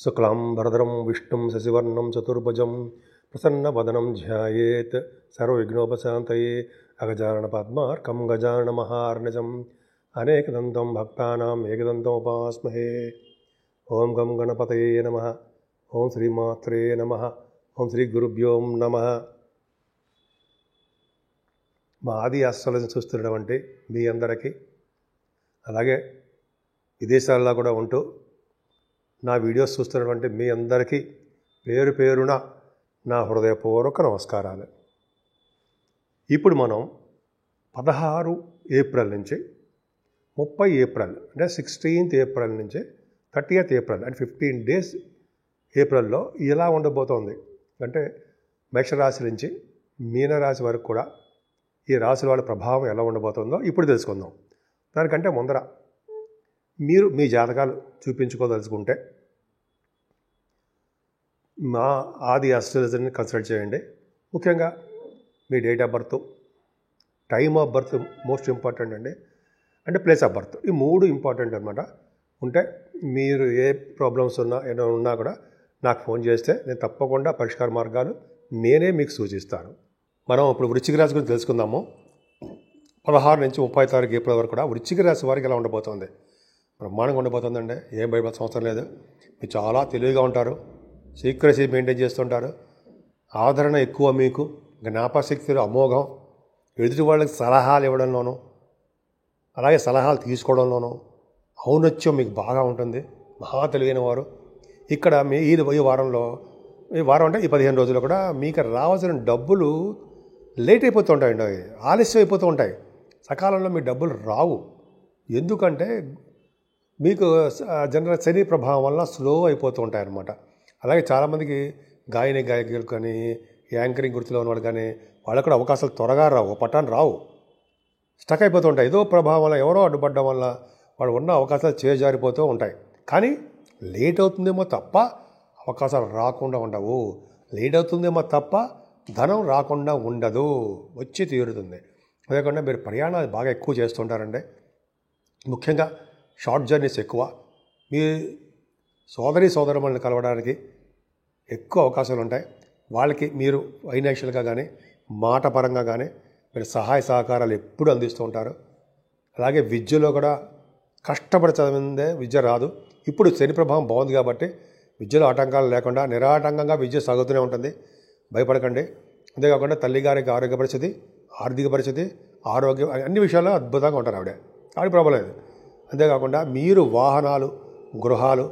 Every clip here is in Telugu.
శుక్లాంబరధరం విష్ణుం శశివర్ణం చతుర్భుజం ప్రసన్నవదనం ధ్యాయేత్ సర్వవిఘ్నోపశాంతయే అగజానన పద్మార్కం గజానన మహార్నిజం అనేకదంతం భక్తానాం ఏకదంతముపాస్మహే. ఓం గం గణపతయే నమః. ఓం శ్రీమాత్రే నమః. ఓం శ్రీ గురుభ్యో నమః. మా ఆది ఆస్ట్రాలజీ చూస్తున్నటువంటి మీ అందరికీ, అలాగే విదేశాల్లో కూడా ఉంటూ నా వీడియోస్ చూస్తున్నటువంటి మీ అందరికీ పేరు పేరున నా హృదయపూర్వక నమస్కారాలు. ఇప్పుడు మనం 16 ఏప్రిల్ నుంచి 30 ఏప్రిల్ అంటే 16th ఏప్రిల్ నుంచి 30th ఏప్రిల్ అంటే 15 days ఏప్రిల్లో ఎలా ఉండబోతోంది అంటే మేషరాశి నుంచి మీనరాశి వరకు కూడా ఈ రాశుల వాళ్ళ ప్రభావం ఎలా ఉండబోతుందో ఇప్పుడు తెలుసుకుందాం. దానికంటే ముందర మీరు మీ జాతకాలు చూపించుకోదలుచుకుంటే మా ఆది ఆస్ట్రాలజీని కన్సల్ట్ చేయండి. ముఖ్యంగా మీ date of birth, time of birth most important అండి, అంటే ప్లేస్ ఆఫ్ బర్త్, ఈ 3 ఇంపార్టెంట్ అనమాట. ఉంటే మీరు ఏ ప్రాబ్లమ్స్ ఏమైనా ఉన్నా కూడా నాకు ఫోన్ చేస్తే నేను తప్పకుండా పరిష్కార మార్గాలు నేనే మీకు సూచిస్తాను. మనం ఇప్పుడు వృశ్చిక రాశి గురించి తెలుసుకుందాము. 16 నుంచి 30 తారీఖు ఏప్రిల్ వరకు కూడా వృశ్చిక రాశి వారికి ఎలా ఉండబోతుంది? బ్రహ్మాండంగా ఉండబోతుందండి. ఏం భయపడాల్సిన అవసరం లేదు. మీరు చాలా తెలివిగా ఉంటారు, సీక్రసీ మెయింటైన్ చేస్తుంటారు, ఆదరణ ఎక్కువ, మీకు జ్ఞాపశక్తులు అమోఘం, ఎదుటి వాళ్ళకి సలహాలు ఇవ్వడంలోనూ అలాగే సలహాలు తీసుకోవడంలోనూ ఔన్నత్యం మీకు బాగా ఉంటుంది. మహా తెలివైన వారు. ఇక్కడ మీ ఈ వారంలో, ఈ వారం అంటే ఈ 15 రోజుల్లో కూడా మీకు రావాల్సిన డబ్బులు లేట్ అయిపోతూ ఉంటాయండి, ఆలస్యం అయిపోతూ ఉంటాయి. సకాలంలో మీ డబ్బులు రావు. ఎందుకంటే మీకు జనరల్ శని ప్రభావం వల్ల స్లో అయిపోతూ ఉంటాయి అన్నమాట. అలాగే చాలామందికి గాయకులు కానీ, యాంకరింగ్ గుర్తులో ఉన్న వాళ్ళు కానీ, వాళ్ళకు కూడా అవకాశాలు త్వరగా రావు, పట్టాన్ని రావు, స్టక్ అయిపోతూ ఉంటాయి. ఏదో ప్రభావం వల్ల, ఎవరో అడ్డుపడడం వల్ల వాళ్ళు ఉన్న అవకాశాలు చేజారిపోతూ ఉంటాయి. కానీ లేట్ అవుతుందేమో తప్ప అవకాశాలు రాకుండా ఉండవు. లేట్ అవుతుందేమో తప్ప ధనం రాకుండా ఉండదు, వచ్చి తీరుతుంది. అదేకాకుండా మీరు ప్రయాణాలు బాగా ఎక్కువ చేస్తుంటారండి. ముఖ్యంగా షార్ట్ జర్నీస్ ఎక్కువ. మీ సోదరులను కలవడానికి ఎక్కువ అవకాశాలు ఉంటాయి. వాళ్ళకి మీరు ఫైనాన్షియల్గా కానీ, మాట పరంగా కానీ మీరు సహాయ సహకారాలు ఎప్పుడు అందిస్తూ ఉంటారు. అలాగే విద్యలో కూడా కష్టపడి చదివిందే విద్య రాదు. ఇప్పుడు శని ప్రభావం బాగుంది కాబట్టి విద్యలో ఆటంకాలు లేకుండా నిరాటంకంగా విద్య సాగుతూనే ఉంటుంది. భయపడకండి. అంతేకాకుండా తల్లిగారికి ఆరోగ్య పరిస్థితి, ఆర్థిక పరిస్థితి, ఆరోగ్యం, అన్ని విషయాల్లో అద్భుతంగా ఉంటారు. ఆవిడ ప్రాబ్లం లేదు. అంతేకాకుండా మీరు వాహనాలు, గృహాలు,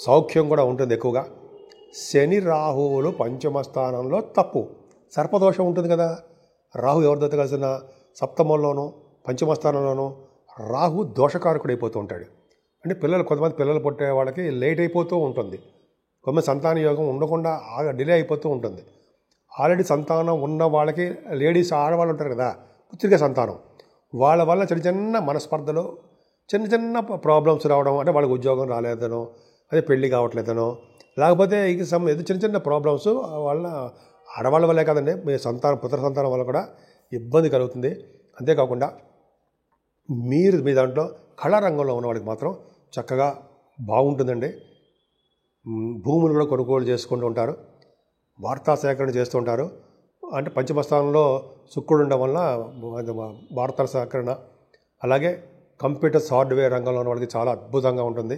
సౌఖ్యం కూడా ఉంటుంది ఎక్కువగా. శని రాహువులు పంచమ స్థానంలో తప్పు, సర్పదోషం ఉంటుంది కదా. రాహు ఎవరితో కలిసిన సప్తమంలోనూ పంచమ స్థానంలోనూ రాహు దోషకారకుడు అయిపోతూ ఉంటాడు. అంటే కొంతమంది పిల్లలు పుట్టే వాళ్ళకి లేట్ అయిపోతూ ఉంటుంది. కొంతమంది సంతాన యోగం ఉండకుండా డిలే అయిపోతూ ఉంటుంది. ఆల్రెడీ సంతానం ఉన్న వాళ్ళకి, లేడీస్ ఆడవాళ్ళు ఉంటారు కదా, పుత్రిక సంతానం, వాళ్ళ వల్ల చిన్న చిన్న మనస్పర్ధలు, చిన్న చిన్న ప్రాబ్లమ్స్ రావడం, అంటే వాళ్ళకి ఉద్యోగం రాలేదనో, అదే పెళ్ళి కావట్లేదనో, లేకపోతే ఏదో చిన్న చిన్న ప్రాబ్లమ్స్ వాళ్ళ ఆడవాళ్ళ వల్లే కాదండి, మీ పుత్ర సంతానం వల్ల కూడా ఇబ్బంది కలుగుతుంది. అంతేకాకుండా మీరు మీ దాంట్లో కళారంగంలో ఉన్న వాళ్ళకి మాత్రం చక్కగా బాగుంటుందండి. భూములు కూడా కొనుగోలు చేసుకుంటూ ఉంటారు, వార్తా సేకరణ చేస్తూ ఉంటారు. అంటే పంచమస్థానంలో శుక్రుడు ఉండడం వల్ల వార్తల సేకరణ, అలాగే కంప్యూటర్స్ హార్డ్వేర్ రంగంలో ఉన్న వాళ్ళకి చాలా అద్భుతంగా ఉంటుంది.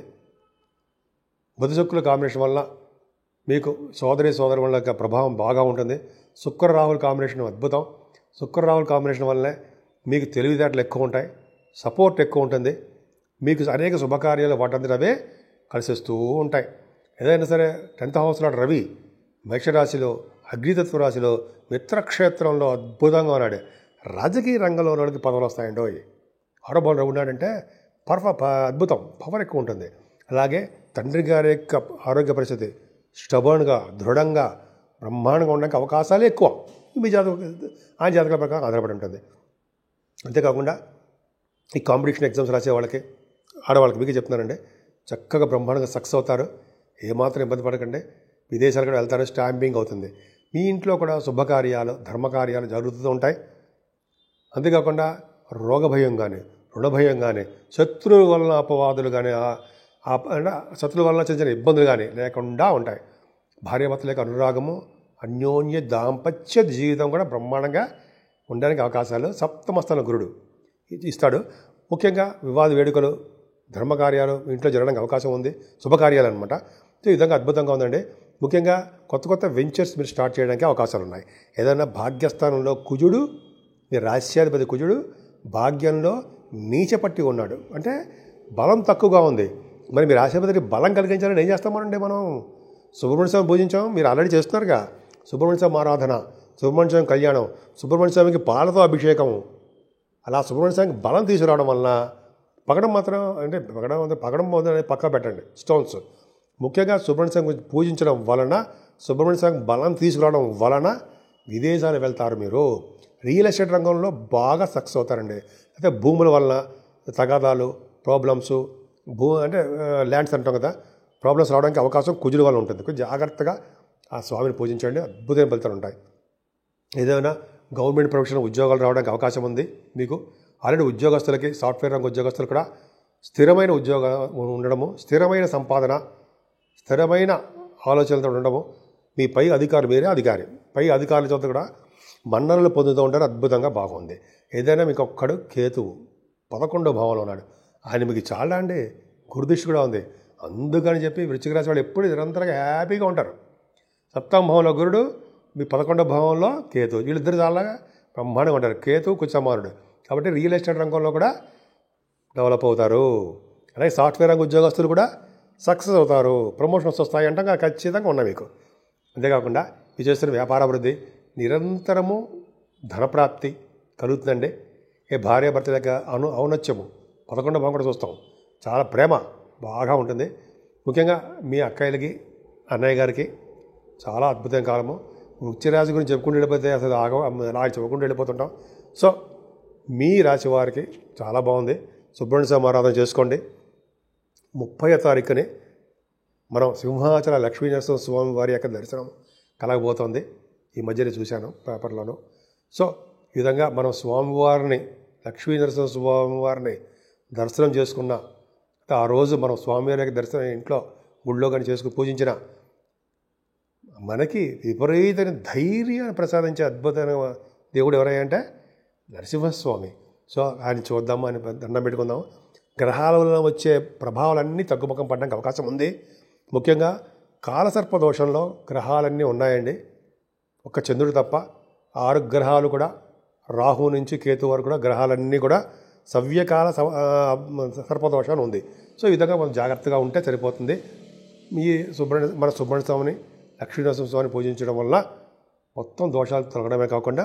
బుధ శుక్రుల కాంబినేషన్ వల్ల మీకు సోదరుల యొక్క ప్రభావం బాగా ఉంటుంది. శుక్ర రాహుల్ కాంబినేషన్ అద్భుతం. శుక్ర రాహుల్ కాంబినేషన్ వల్లనే మీకు తెలివితేటలు ఎక్కువ ఉంటాయి, సపోర్ట్ ఎక్కువ ఉంటుంది. మీకు అనేక శుభకార్యాలు వాటంతట అవే కలిసిస్తూ ఉంటాయి. ఏదైనా సరే 10th హౌస్లో రవి మేషరాశిలో, అగ్నితత్వ రాశిలో, మిత్రక్షేత్రంలో అద్భుతంగా ఉన్నాడు. రాజకీయ రంగంలో ఉన్న వాళ్ళకి పదవులు వస్తాయండో. ఆరోగ్యంలో ఉన్నాడంటే అద్భుతం, పవర్ ఎక్కువ ఉంటుంది. అలాగే తండ్రి గారి యొక్క ఆరోగ్య పరిస్థితి స్టబర్న్గా, దృఢంగా, బ్రహ్మాండంగా ఉండడానికి అవకాశాలు ఎక్కువ. మీ ఆయన జాతకాల ప్రకారం ఆధారపడి ఉంటుంది. అంతేకాకుండా ఈ కాంపిటీషన్ ఎగ్జామ్స్ రాసే వాళ్ళకి, ఆడవాళ్ళకి మీకు చెప్తున్నానండి, చక్కగా బ్రహ్మాండంగా సక్సెస్ అవుతారు. ఏమాత్రం ఇబ్బంది పడకండి. విదేశాలు కూడా వెళ్తారు, స్టాంపింగ్ అవుతుంది. మీ ఇంట్లో కూడా శుభకార్యాలు, ధర్మకార్యాలు జరుగుతూ ఉంటాయి. అంతేకాకుండా రోగభయం కానీ, రుణభయం కానీ, శత్రువుల వలన అపవాదులు కానీ, అంటే శత్రువుల వల్ల చిన్న చిన్న ఇబ్బందులు కానీ లేకుండా ఉంటాయి. భార్యాభర్తల యొక్క అనురాగము, అన్యోన్య దాంపత్య జీవితం కూడా బ్రహ్మాండంగా ఉండడానికి అవకాశాలు సప్తమస్థాన గురుడు ఇస్తాడు. ముఖ్యంగా వివాద వేడుకలు, ధర్మకార్యాలు ఇంట్లో జరగడానికి అవకాశం ఉంది, శుభకార్యాలు అనమాట. సో ఈ విధంగా అద్భుతంగా ఉందండి. ముఖ్యంగా కొత్త కొత్త వెంచర్స్ మీరు స్టార్ట్ చేయడానికి అవకాశాలు ఉన్నాయి. ఏదైనా భాగ్యస్థానంలో కుజుడు, మీ రాశ్యాధిపతి కుజుడు భాగ్యంలో నీచపట్టి ఉన్నాడు అంటే బలం తక్కువగా ఉంది. మరి మీ రాశ్యాధిపతికి బలం కలిగించాలని ఏం చేస్తామనండి? మనం సుబ్రహ్మణ్య స్వామి పూజించాం, మీరు ఆల్రెడీ చేస్తున్నారుగా. సుబ్రహ్మణ్య స్వామి ఆరాధన, సుబ్రహ్మణ్య స్వామి కళ్యాణం, సుబ్రహ్మణ్య స్వామికి పాలతో అభిషేకం, అలా సుబ్రహ్మణ్య స్వామికి బలం తీసుకురావడం వలన పగడం మాత్రం అంటే పగడం అనేది పక్కా పెట్టండి. స్టోన్స్ ముఖ్యంగా సుబ్రహ్మణ్య స్వామి పూజించడం వలన, సుబ్రహ్మణ్య స్వామికి బలం తీసుకురావడం వలన విదేశాలు వెళ్తారు. మీరు రియల్ ఎస్టేట్ రంగంలో బాగా సక్సెస్ అవుతారండి. అయితే భూముల వలన తగాదాలు, ప్రాబ్లమ్స్, అంటే ల్యాండ్స్ అంటాం కదా, ప్రాబ్లమ్స్ రావడానికి అవకాశం కుజుల వల్ల ఉంటుంది. కొంచెం జాగ్రత్తగా ఆ స్వామిని పూజించండి, అద్భుతమైన ఫలితాలు ఉంటాయి. ఏదైనా గవర్నమెంట్ ప్రొఫెషన్ ఉద్యోగాలు రావడానికి అవకాశం ఉంది మీకు. ఆల్రెడీ ఉద్యోగస్తులకి, సాఫ్ట్వేర్ రంగ ఉద్యోగస్తులు కూడా స్థిరమైన ఉద్యోగం ఉండడము, స్థిరమైన సంపాదన, స్థిరమైన ఆలోచనలతో ఉండడము, మీ పై అధికారి, మీరే అధికారి, పై అధికారుల చేత కూడా మన్ననలు పొందుతూ ఉంటారు. అద్భుతంగా బాగుంది. ఏదైనా మీకు ఒక్కడు కేతువు 11వ భావంలో ఉన్నాడు. ఆయన మీకు చాలా అండి గురుదృష్టి కూడా ఉంది. అందుకని చెప్పి వృశ్చిక రాశి వాళ్ళు ఎప్పుడు నిరంతరంగా హ్యాపీగా ఉంటారు. 7వ భావంలో గురుడు, మీ 11వ భావంలో కేతు, వీళ్ళిద్దరు చాలా బ్రహ్మాండంగా ఉంటారు. కేతు కుచమారుడు కాబట్టి రియల్ ఎస్టేట్ రంగంలో కూడా డెవలప్ అవుతారు. అలాగే సాఫ్ట్వేర్ రంగ ఉద్యోగస్తులు కూడా సక్సెస్ అవుతారు. ప్రమోషన్స్ వస్తాయి అంటాం కదా, ఖచ్చితంగా ఉన్నాయి మీకు. అంతేకాకుండా మీరు చేస్తున్న వ్యాపార అభివృద్ధి, నిరంతరము ధనప్రాప్తి కలుగుతుందండి. ఏ భార్యాభర్తల యొక్క ఔన్నత్యము 11వ భావం కూడా చూస్తాం. చాలా ప్రేమ బాగా ఉంటుంది. ముఖ్యంగా మీ అక్కయ్యలకి, అన్నయ్య గారికి చాలా అద్భుతమైన కాలము. వృశ్చిక గురించి చెప్పుకుంటూ వెళ్ళిపోతే అసలు అలా చెప్పుకుంటూ వెళ్ళిపోతుంటాం. సో మీ రాశి వారికి చాలా బాగుంది. సుబ్రహ్మణ్య స్వామి ఆరాధన చేసుకోండి. 30వ తారీఖుని మనం సింహాచల లక్ష్మీనరసింహ స్వామి వారి యొక్క దర్శనం కలగబోతోంది. ఈ మధ్యనే చూశాను పేపర్లోను. సో ఈ విధంగా మనం స్వామివారిని, లక్ష్మీనరసింహ స్వామివారిని దర్శనం చేసుకున్న ఆ రోజు మనం స్వామివారి యొక్క దర్శనం ఇంట్లో గుళ్ళో కానీ చేసుకుని పూజించిన మనకి విపరీతమైన ధైర్యాన్ని ప్రసాదించే అద్భుతమైన దేవుడు ఎవరయ్యంటే నరసింహస్వామి. సో ఆయన చూద్దాము, అని దండం పెట్టుకుందాము. గ్రహాలలో వచ్చే ప్రభావాలన్నీ తగ్గుముఖం పడడానికి అవకాశం ఉంది. ముఖ్యంగా కాలసర్ప దోషంలో గ్రహాలన్నీ ఉన్నాయండి. ఒక్క చంద్రుడు తప్ప 6 గ్రహాలు కూడా, రాహు నుంచి కేతు వరకు కూడా గ్రహాలన్నీ కూడా సవ్యకాల సర్పదోషాన్ని ఉంది. సో ఈ విధంగా మనం జాగ్రత్తగా ఉంటే సరిపోతుంది. మన సుబ్రహ్మణ్య స్వామిని, లక్ష్మీనరసింహ స్వామిని పూజించడం వల్ల మొత్తం దోషాలు తొలగడమే కాకుండా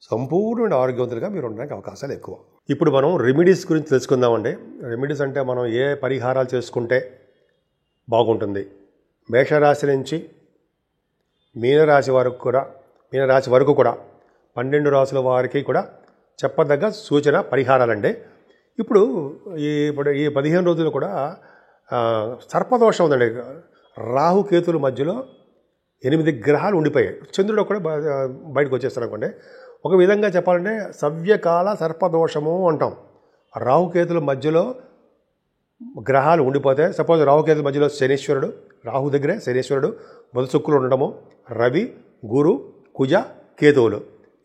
సంపూర్ణ ఆరోగ్యవంతులుగా మీరు ఉండడానికి అవకాశాలు ఎక్కువ. ఇప్పుడు మనం రెమెడీస్ గురించి తెలుసుకుందామండి. రెమెడీస్ అంటే మనం ఏ పరిహారాలు చేసుకుంటే బాగుంటుంది. మేషరాశి నుంచి మీనరాశి వరకు కూడా 12 రాశుల వారికి కూడా చెప్పదగ్గ సూచన పరిహారాలండి. ఇప్పుడు ఈ 15 రోజులు కూడా సర్పదోషం ఉందండి. రాహుకేతుల మధ్యలో 8 గ్రహాలు ఉండిపోయాయి. చంద్రుడు కూడా బయటకు వచ్చేస్తారు అనుకోండి. ఒక విధంగా చెప్పాలంటే సవ్యకాల సర్పదోషము అంటాం. రాహుకేతుల మధ్యలో గ్రహాలు ఉండిపోతే, సపోజ్ రాహుకేతుల మధ్యలో శనీశ్వరుడు, రాహు దగ్గరే శనీశ్వరుడు, బుధ శుక్రులు ఉండడము, రవి, గురు, కుజ, కేతువులు,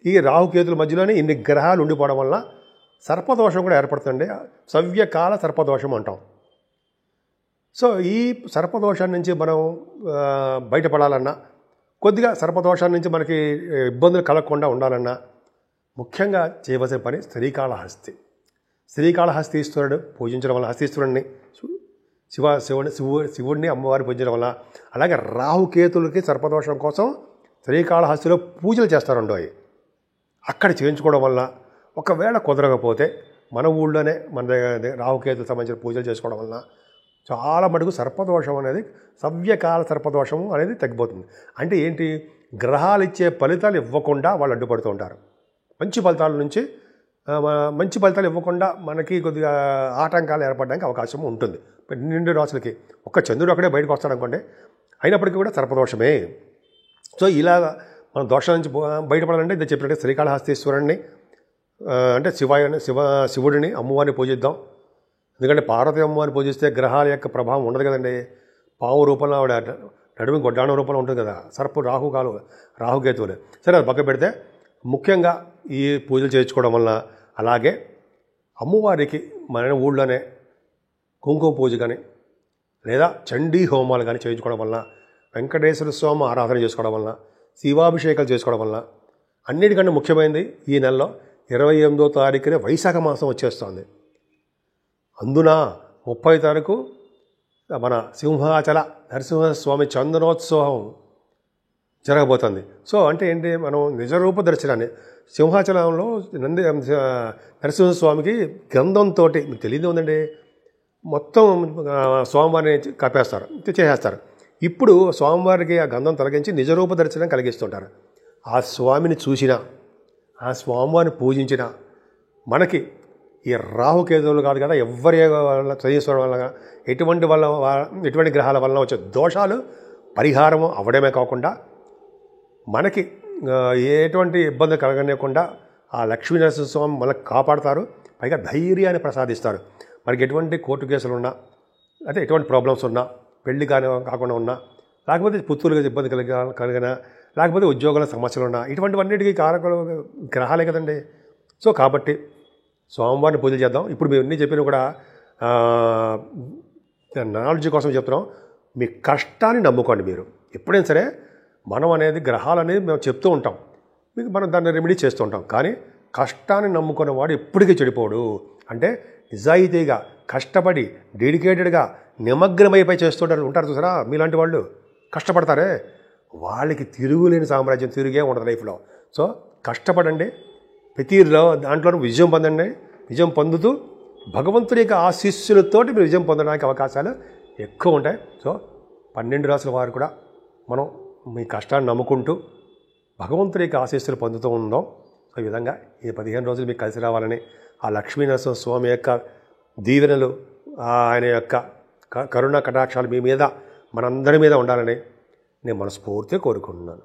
ఈ రాహుకేతుల మధ్యలోనే ఇన్ని గ్రహాలు ఉండిపోవడం వల్ల సర్పదోషం కూడా ఏర్పడుతుంది. సవ్యకాల సర్పదోషం అంటాం. సో ఈ సర్పదోషాన్ని నుంచి మనం బయటపడాలన్నా, కొద్దిగా సర్పదోషాన్ని నుంచి మనకి ఇబ్బందులు కలగకుండా ఉండాలన్నా ముఖ్యంగా చేయవలసిన పని శ్రీకాళహస్తి. శ్రీకాళహస్తీశ్వరుడు పూజించడం వల్ల, హస్తీశ్వరుడిని శివుడిని అమ్మవారిని పూజించడం వల్ల, అలాగే రాహుకేతులకి సర్పదోషం కోసం శ్రీకాళహస్తిలో పూజలు చేస్తారండో. అక్కడ చేయించుకోవడం వల్ల ఒకవేళ కుదరకపోతే మన ఊళ్ళోనే మన రాహుకేతులకు సంబంధించిన పూజలు చేసుకోవడం వల్ల చాలా మటుకు సర్పదోషం అనేది, సవ్యకాల సర్పదోషం అనేది తగ్గిపోతుంది. అంటే ఏంటి, గ్రహాలు ఇచ్చే ఫలితాలు ఇవ్వకుండా వాళ్ళు అడ్డుపడుతూ ఉంటారు. మంచి ఫలితాలు ఇవ్వకుండా మనకి కొద్దిగా ఆటంకాలు ఏర్పడడానికి అవకాశం ఉంటుంది. 12 రాశులకి ఒక్క చంద్రుడు అక్కడే బయటకు వస్తాడు అనుకోండి, అయినప్పటికీ కూడా సర్పదోషమే. సో ఇలా మనం దోషాల నుంచి బయటపడాలంటే ఇది చెప్పినట్టే శ్రీకాళహస్తీశ్వరుడిని అంటే శివుడిని, అమ్మవారిని పూజిద్దాం. ఎందుకంటే పార్వతీ అమ్మవారిని పూజిస్తే గ్రహాల యొక్క ప్రభావం ఉండదు కదండి. పాము రూపంలో ఆవిడ నడుము గొడ్డాణం రూపంలో ఉంటుంది కదా, సర్పు రాహుకేతువులు. సరే, అది పక్క పెడితే ముఖ్యంగా ఈ పూజలు చేయించుకోవడం వలన, అలాగే అమ్మవారికి మన ఊళ్ళోనే కుంకుమ పూజ కానీ లేదా చండీ హోమాలు కానీ చేయించుకోవడం వలన, వెంకటేశ్వర స్వామి ఆరాధన చేసుకోవడం వలన, శివాభిషేకాలు చేసుకోవడం వలన, అన్నిటికంటే ముఖ్యమైనది ఈ నెలలో 28వ తారీఖునే వైశాఖ మాసం వచ్చేస్తుంది. అందున 30వ తారీఖు మన సింహాచల నరసింహస్వామి చందనోత్సవం జరగబోతుంది. సో అంటే ఏంటి, మనం నిజరూప దర్శనాన్ని సింహాచలంలో నరసింహస్వామికి గంధంతో, మీకు తెలియదు ఉందండి, మొత్తం స్వామివారిని కప్పేస్తారు, చేసేస్తారు. ఇప్పుడు స్వామివారికి ఆ గంధం తొలగించి నిజరూప దర్శనం కలిగిస్తుంటారు. ఆ స్వామిని చూసినా, ఆ స్వామివారిని పూజించిన మనకి ఈ రాహుకేతువులు కాదు కదా, ఎవరి వల్ల చదివేశ్వరం వల్ల ఎటువంటి గ్రహాల వల్ల వచ్చే దోషాలు పరిహారం అవ్వడమే కాకుండా మనకి ఎటువంటి ఇబ్బంది కలగనివ్వకుండా ఆ లక్ష్మీనరసింహస్వామి మనకు కాపాడతారు. పైగా ధైర్యాన్ని ప్రసాదిస్తారు. మనకి ఎటువంటి కోర్టు కేసులు ఉన్నా, అంటే ఎటువంటి ప్రాబ్లమ్స్ ఉన్నా, పెళ్లి కాకుండా ఉన్నా, లేకపోతే పుత్తూరుగా ఇబ్బంది కలిగినా, లేకపోతే ఉద్యోగాల సమస్యలు ఉన్నా, ఇటువంటివన్నిటికీ కారకులు గ్రహాలే కదండి. సో కాబట్టి స్వామివారిని పూజ చేద్దాం. ఇప్పుడు మేము అన్నీ చెప్పినా కూడా నాలెడ్జ్ కోసం చెప్తున్నాం. మీ కష్టాన్ని నమ్ముకోండి. మీరు ఎప్పుడైనా సరే మనం అనేది గ్రహాలు అనేది మేము చెప్తూ ఉంటాం, మీకు మనం దాన్ని రెమెడీ చేస్తూ ఉంటాం. కానీ కష్టాన్ని నమ్ముకున్న వాడు ఎప్పటికీ చెడిపోడు. అంటే నిజాయితీగా కష్టపడి డెడికేటెడ్గా నిమగ్నమైపోయి చేస్తుంటారు ఉంటారు చూసారా, మీలాంటి వాళ్ళు కష్టపడతారే, వాళ్ళకి తిరుగులేని సామ్రాజ్యం, తిరిగే ఉండదు లైఫ్లో. సో కష్టపడండి, ప్రతి దాంట్లోనూ విజయం పొందండి. విజయం పొందుతూ భగవంతుడి యొక్క ఆశీస్సులతోటి మీరు విజయం పొందడానికి అవకాశాలు ఎక్కువ ఉంటాయి. సో 12 రాసుల వారు కూడా మనం మీ కష్టాన్ని నమ్ముకుంటూ భగవంతుడి యొక్క ఆశీస్సులు పొందుతూ ఉందాం. ఈ విధంగా ఈ 15 రోజులు మీకు కలిసి రావాలని, ఆ లక్ష్మీనరసింహ స్వామి యొక్క దీవెనలు, ఆయన యొక్క కరుణ కటాక్షాలు మీ మీద, మనందరి మీద ఉండాలని నేను మనస్ఫూర్తిగా కోరుకుంటున్నాను.